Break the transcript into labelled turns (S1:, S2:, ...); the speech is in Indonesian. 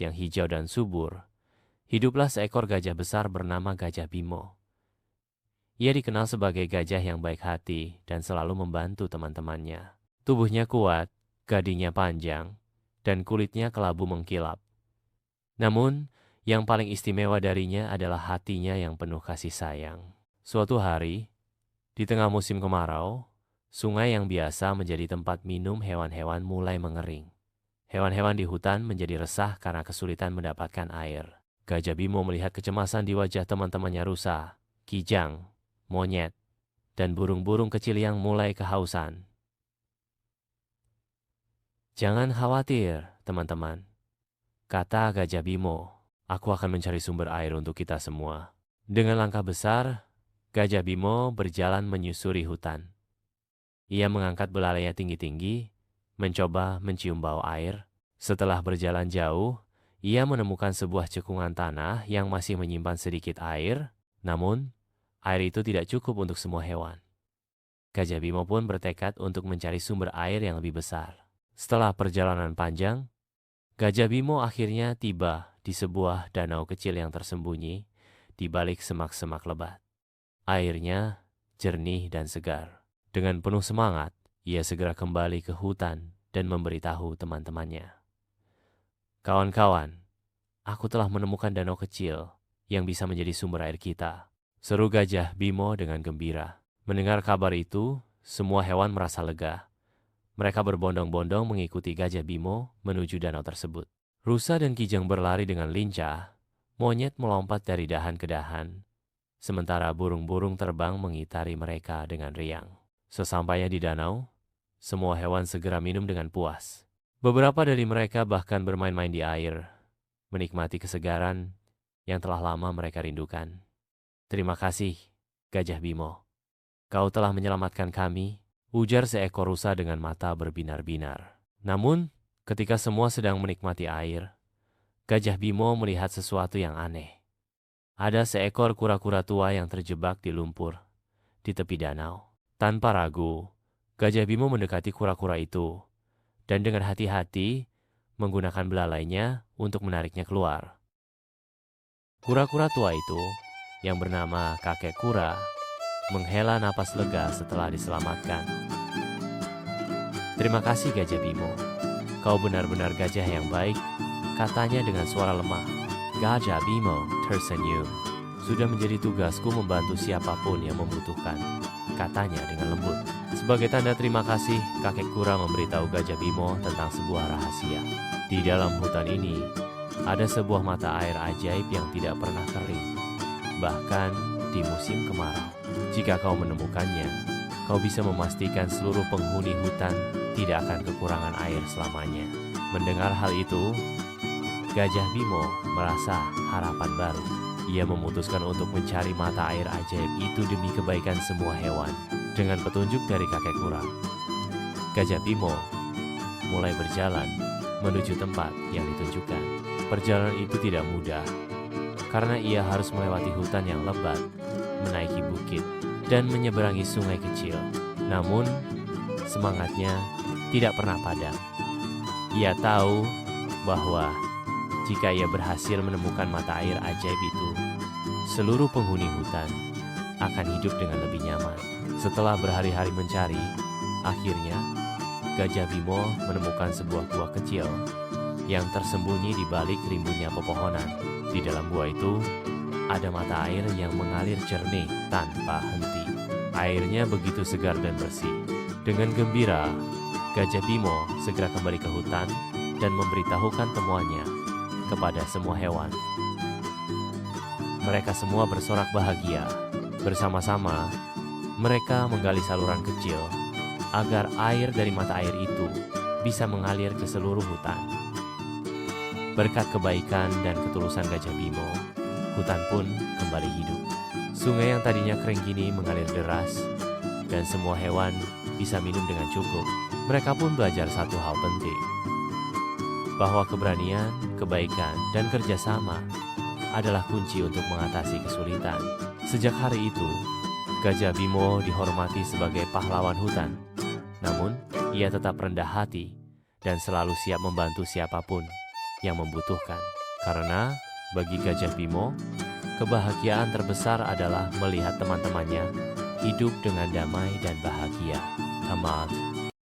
S1: yang hijau dan subur, hiduplah seekor gajah besar bernama Gajah Bimo. Ia dikenal sebagai gajah yang baik hati dan selalu membantu teman-temannya. Tubuhnya kuat, gadingnya panjang, dan kulitnya kelabu mengkilap. Namun, yang paling istimewa darinya adalah hatinya yang penuh kasih sayang. Suatu hari, di tengah musim kemarau, sungai yang biasa menjadi tempat minum hewan-hewan mulai mengering. Hewan-hewan di hutan menjadi resah karena kesulitan mendapatkan air. Gajah Bimo melihat kecemasan di wajah teman-temannya rusa, kijang, monyet, dan burung-burung kecil yang mulai kehausan. "Jangan khawatir, teman-teman," kata Gajah Bimo. "Aku akan mencari sumber air untuk kita semua." Dengan langkah besar, Gajah Bimo berjalan menyusuri hutan. Ia mengangkat belalainya tinggi-tinggi, mencoba mencium bau air. Setelah berjalan jauh, ia menemukan sebuah cekungan tanah yang masih menyimpan sedikit air, namun air itu tidak cukup untuk semua hewan. Gajah Bimo pun bertekad untuk mencari sumber air yang lebih besar. Setelah perjalanan panjang, Gajah Bimo akhirnya tiba di sebuah danau kecil yang tersembunyi di balik semak-semak lebat. Airnya jernih dan segar. Dengan penuh semangat, ia segera kembali ke hutan dan memberitahu teman-temannya. "Kawan-kawan, aku telah menemukan danau kecil yang bisa menjadi sumber air kita," seru Gajah Bimo dengan gembira. Mendengar kabar itu, semua hewan merasa lega. Mereka berbondong-bondong mengikuti Gajah Bimo menuju danau tersebut. Rusa dan kijang berlari dengan lincah, monyet melompat dari dahan ke dahan, sementara burung-burung terbang mengitari mereka dengan riang. Sesampainya di danau, semua hewan segera minum dengan puas. Beberapa dari mereka bahkan bermain-main di air, menikmati kesegaran yang telah lama mereka rindukan. "Terima kasih, Gajah Bimo. Kau telah menyelamatkan kami," ujar seekor rusa dengan mata berbinar-binar. Namun, ketika semua sedang menikmati air, Gajah Bimo melihat sesuatu yang aneh. Ada seekor kura-kura tua yang terjebak di lumpur di tepi danau. Tanpa ragu, Gajah Bimo mendekati kura-kura itu dan dengan hati-hati menggunakan belalainya untuk menariknya keluar. Kura-kura tua itu, yang bernama Kakek Kura, menghela napas lega setelah diselamatkan. "Terima kasih Gajah Bimo. Kau benar-benar gajah yang baik," katanya dengan suara lemah. Gajah Bimo tersenyum. "Sudah menjadi tugasku membantu siapapun yang membutuhkan," katanya dengan lembut. Sebagai tanda terima kasih, Kakek Kura memberitahu Gajah Bimo tentang sebuah rahasia. Di dalam hutan ini, ada sebuah mata air ajaib yang tidak pernah kering, bahkan di musim kemarau. Jika kau menemukannya, kau bisa memastikan seluruh penghuni hutan tidak akan kekurangan air selamanya. Mendengar hal itu, Gajah Bimo merasa harapan baru. Ia memutuskan untuk mencari mata air ajaib itu demi kebaikan semua hewan. Dengan petunjuk dari Kakek Kura, Gajah Bimo mulai berjalan menuju tempat yang ditunjukkan. Perjalanan itu tidak mudah, karena ia harus melewati hutan yang lebat, menaiki bukit, dan menyeberangi sungai kecil. Namun, semangatnya tidak pernah padam. Ia tahu bahwa jika ia berhasil menemukan mata air ajaib itu, seluruh penghuni hutan akan hidup dengan lebih nyaman. Setelah berhari-hari mencari, akhirnya Gajah Bimo menemukan sebuah gua kecil yang tersembunyi di balik rimbunnya pepohonan. Di dalam gua itu, ada mata air yang mengalir jernih tanpa henti. Airnya begitu segar dan bersih. Dengan gembira, Gajah Bimo segera kembali ke hutan dan memberitahukan temuannya kepada semua hewan. Mereka semua bersorak bahagia. Bersama-sama, mereka menggali saluran kecil agar air dari mata air itu bisa mengalir ke seluruh hutan. Berkat kebaikan dan ketulusan Gajah Bimo, hutan pun kembali hidup. Sungai yang tadinya kering kini mengalir deras, dan semua hewan bisa minum dengan cukup. Mereka pun belajar satu hal penting, bahwa keberanian, kebaikan, dan kerjasama adalah kunci untuk mengatasi kesulitan. Sejak hari itu, Gajah Bimo dihormati sebagai pahlawan hutan. Namun, ia tetap rendah hati dan selalu siap membantu siapapun yang membutuhkan. Karena bagi Gajah Bimo, kebahagiaan terbesar adalah melihat teman-temannya hidup dengan damai dan bahagia. Tamat.